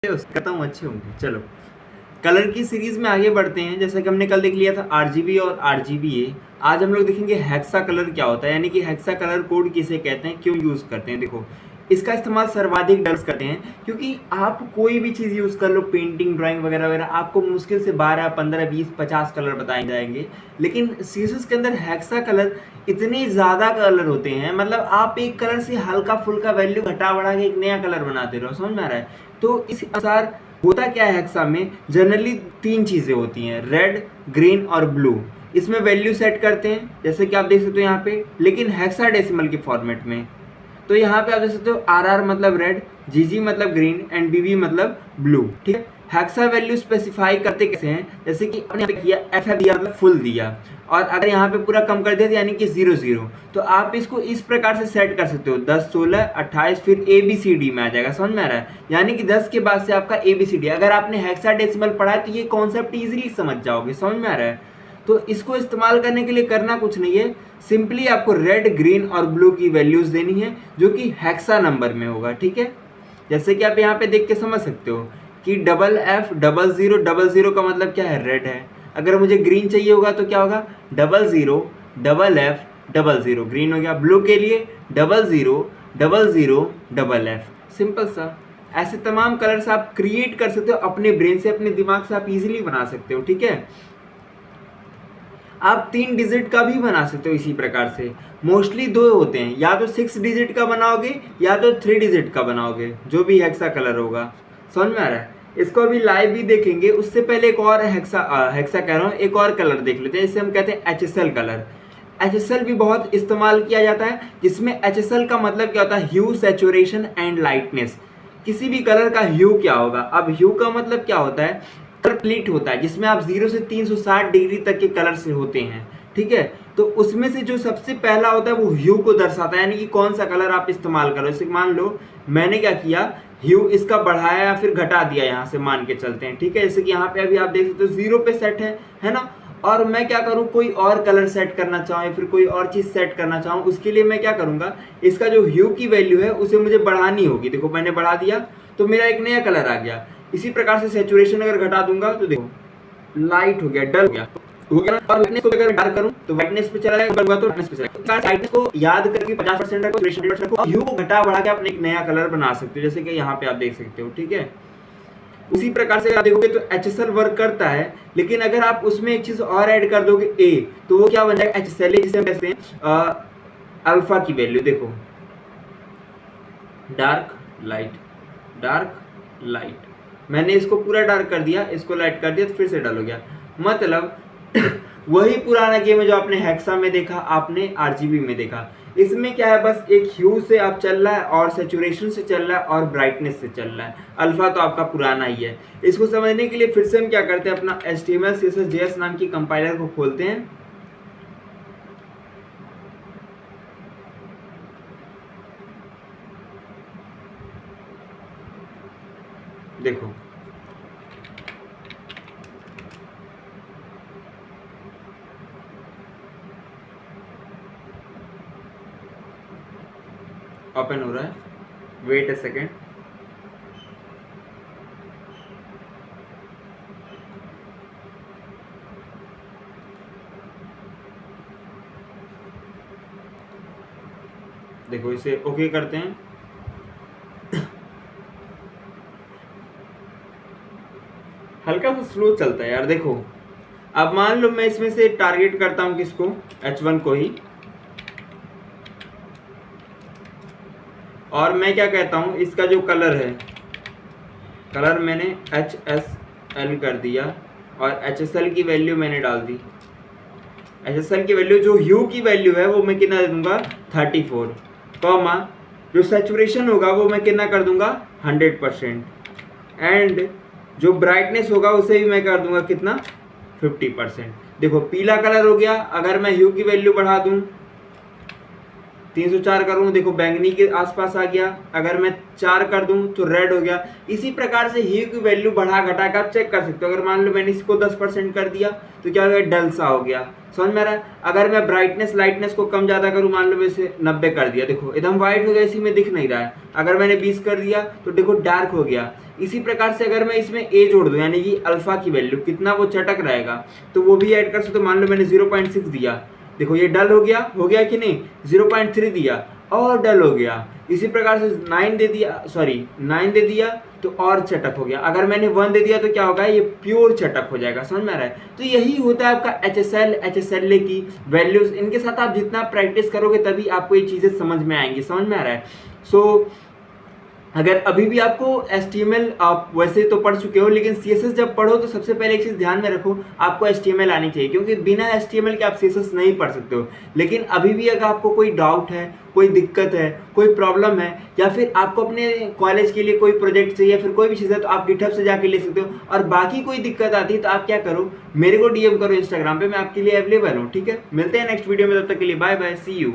खत्म अच्छे होंगे। चलो कलर की सीरीज में आगे बढ़ते हैं। जैसा कि हमने कल देख लिया था आरजीबी और आरजीबीए, आज हम लोग देखेंगे हेक्सा कलर क्या होता है, यानी कि हेक्सा कलर कोड किसे कहते हैं, क्यों यूज करते हैं। देखो इसका इस्तेमाल सर्वाधिक डर्स करते हैं क्योंकि आप कोई भी चीज़ यूज़ कर लो, पेंटिंग, ड्राइंग वगैरह वगैरह, आपको मुश्किल से 12, 15, 20, 50 कलर बताए जाएंगे। लेकिन सीएसएस के अंदर हेक्सा कलर इतने ज़्यादा कलर होते हैं, मतलब आप एक कलर से हल्का फुल्का वैल्यू घटा बढ़ा के एक नया कलर बनाते रहो, समझ में आ रहा है। तो इस अनुसार होता क्या है, हेक्सा में जनरली 3 चीज़ें होती हैं, रेड, ग्रीन और ब्लू। इसमें वैल्यू सेट करते हैं जैसे कि आप देख सकते हो यहाँ पे, लेकिन हेक्साडेसिमल के फॉर्मेट में। तो यहाँ पे आप देख सकते हो आर मतलब रेड, जी मतलब ग्रीन एंड बी मतलब ब्लू, ठीक है। हेक्सा वैल्यू स्पेसिफाई करते कैसे हैं, जैसे कि आपने यहाँ पे किया एफ दिया मतलब फुल दिया, और अगर यहाँ पे पूरा कम कर दिया तो यानी कि 0 0, तो आप इसको इस प्रकार से सेट कर सकते हो 10 16 28, फिर ABCD में आ जाएगा, समझ में आ रहा है। यानी कि 10 के बाद से आपका ABCD। अगर आपने हेक्साडेसिमल पढ़ा है तो ये कॉन्सेप्ट इजीली समझ जाओगे, समझ में आ रहा है। तो इसको इस्तेमाल करने के लिए करना कुछ नहीं है, सिंपली आपको रेड, ग्रीन और ब्लू की वैल्यूज देनी है जो कि हेक्सा नंबर में होगा, ठीक है। जैसे कि आप यहाँ पे देख के समझ सकते हो कि FFF0000 का मतलब क्या है, रेड है। अगर मुझे ग्रीन चाहिए होगा तो क्या होगा, 00FF00, ग्रीन हो गया। ब्लू के लिए 0000FF, सिंपल सा। ऐसे तमाम कलर्स आप क्रिएट कर सकते हो अपने ब्रेन से, अपने दिमाग से आप इजीली बना सकते हो, ठीक है। आप 3 डिजिट का भी बना सकते हो इसी प्रकार से। मोस्टली 2 होते हैं, या तो 6 डिजिट का बनाओगे या तो 3 डिजिट का बनाओगे, जो भी हेक्सा कलर होगा, समझ में आ रहा है। इसको अभी लाइव भी देखेंगे, उससे पहले एक और हेक्सा कह रहा हूँ, एक और कलर देख लेते हैं, जिसे हम कहते हैं HSL कलर। HSL भी बहुत इस्तेमाल किया जाता है, जिसमें HSL का मतलब क्या होता है, ह्यू, सैचुरेशन एंड लाइटनेस। किसी भी कलर का ह्यू क्या होगा, अब ह्यू का मतलब क्या होता है, कलर प्लेट होता है जिसमें आप 0 से 360 डिग्री तक के कलर से होते हैं, ठीक है। तो उसमें से जो सबसे पहला होता है वो ह्यू को दर्शाता है, यानी कि कौन सा कलर आप इस्तेमाल करो। जैसे मान लो मैंने क्या किया, ह्यू इसका बढ़ाया या फिर घटा दिया, यहाँ से मान के चलते हैं, ठीक है। जैसे कि यहाँ पे अभी आप देख सकते हो 0 पे सेट है ना। और मैं क्या करूँ, कोई और कलर सेट करना चाहूँ या फिर कोई और चीज़ सेट करना चाहूँ, उसके लिए मैं क्या करूँगा, इसका जो ह्यू की वैल्यू है उसे मुझे बढ़ानी होगी। देखो मैंने बढ़ा दिया तो मेरा एक नया कलर आ गया। इसी प्रकार से सैचुरेशन अगर घटा दूंगा तो देखो लाइट हो गया, डल हो गया, और लाइटनेस को अगर डार्क करूं तो वाइटनेस पे चला जाएगा, तो डार्कनेस पे चला जाएगा। लाइटनेस को याद करके 50% रखो, सैचुरेशन 100% रखो, ह्यू को घटा बढ़ा के आप एक नया कलर बना सकते हो, जैसे कि यहाँ पे आप देख सकते हो, ठीक है। उसी प्रकार से आप देखोगे तो HSL वर्क करता है, लेकिन अगर आप उसमें एक चीज और ऐड कर दोगे A, तो वो क्या बन जाएगा, HSLA, जिसे हम कहते हैं अल्फा की वैल्यू। देखो डार्क लाइट, मैंने इसको पूरा डार्क कर दिया, इसको लाइट कर दिया, तो फिर से डल हो गया। मतलब वही पुराना गेम है जो आपने हेक्सा में देखा, आपने आरजीबी में देखा। इसमें क्या है, बस एक ह्यू से आप चल रहा है और सैचुरेशन से चल रहा है और ब्राइटनेस से चल रहा है। अल्फा तो आपका पुराना ही है। इसको समझने के लिए फिर से हम क्या करते हैं, अपना HTML CSS JS नाम की कंपाइलर को खोलते हैं। देखो ओपन हो रहा है, वेट अ सेकेंड। देखो इसे ओके करते हैं। हल्का सा स्लो चलता है यार। देखो अब मान लो मैं इसमें से टारगेट करता हूं किसको, H1 को ही, और मैं क्या कहता हूं, इसका जो कलर है, कलर मैंने HSL कर दिया और HSL की वैल्यू मैंने डाल दी। HSL की वैल्यू, जो ह्यू की वैल्यू है वो मैं कितना दे दूंगा, 34, कॉमा जो सैचुरेशन होगा वो मैं कितना कर दूंगा, 100%, एंड जो ब्राइटनेस होगा उसे भी मैं कर दूंगा कितना, 50%। देखो पीला कलर हो गया। अगर मैं ह्यू की वैल्यू बढ़ा दूं 304 करूँ, देखो बैंगनी के आसपास आ गया। अगर मैं 4 कर दूं तो रेड हो गया। इसी प्रकार से ह्यू की वैल्यू बढ़ा घटा कर आप चेक कर सकते हो। अगर मान लो मैंने इसको 10% कर दिया तो क्या हो गया, डल सा हो गया। समझ में आ रहा है? अगर मैं ब्राइटनेस लाइटनेस को कम ज़्यादा करूँ, मान लो मैं इसे 90 कर दिया, देखो एकदम व्हाइट हो गया, इसी में दिख नहीं रहा है। अगर मैंने 20 कर दिया तो देखो डार्क हो गया। इसी प्रकार से अगर मैं इसमें ए जोड़ दूं, यानी कि अल्फा की वैल्यू कितना वो चटक रहेगा, तो वो भी ऐड कर सकते हो। मान लो मैंने 0.6 दिया, देखो ये डल हो गया कि नहीं। 0.3 दिया और डल हो गया। इसी प्रकार से 9 दे दिया तो और चटक हो गया। अगर मैंने 1 दे दिया तो क्या होगा, ये प्योर चटक हो जाएगा। समझ में आ रहा है? तो यही होता है आपका HSL की वैल्यूज। इनके साथ आप जितना प्रैक्टिस करोगे तभी आपको ये चीज़ें समझ में आएंगी। समझ में आ रहा है? सो अगर अभी भी आपको HTML, आप वैसे तो पढ़ चुके हो, लेकिन CSS जब पढ़ो तो सबसे पहले एक चीज़ ध्यान में रखो, आपको HTML आनी चाहिए, क्योंकि बिना HTML के आप CSS नहीं पढ़ सकते हो। लेकिन अभी भी अगर आपको कोई डाउट है, कोई दिक्कत है, कोई प्रॉब्लम है, या फिर आपको अपने कॉलेज के लिए कोई प्रोजेक्ट चाहिए, फिर कोई भी चीज़ है, तो आप GitHub से जाके ले सकते हो। और बाकी कोई दिक्कत आती है तो आप क्या करो, मेरे को DM करो इंस्टाग्राम पे, मैं आपके लिए अवेलेबल हूँ। ठीक है, मिलते हैं नेक्स्ट वीडियो में, तब तक के लिए बाय बाय, सी यू।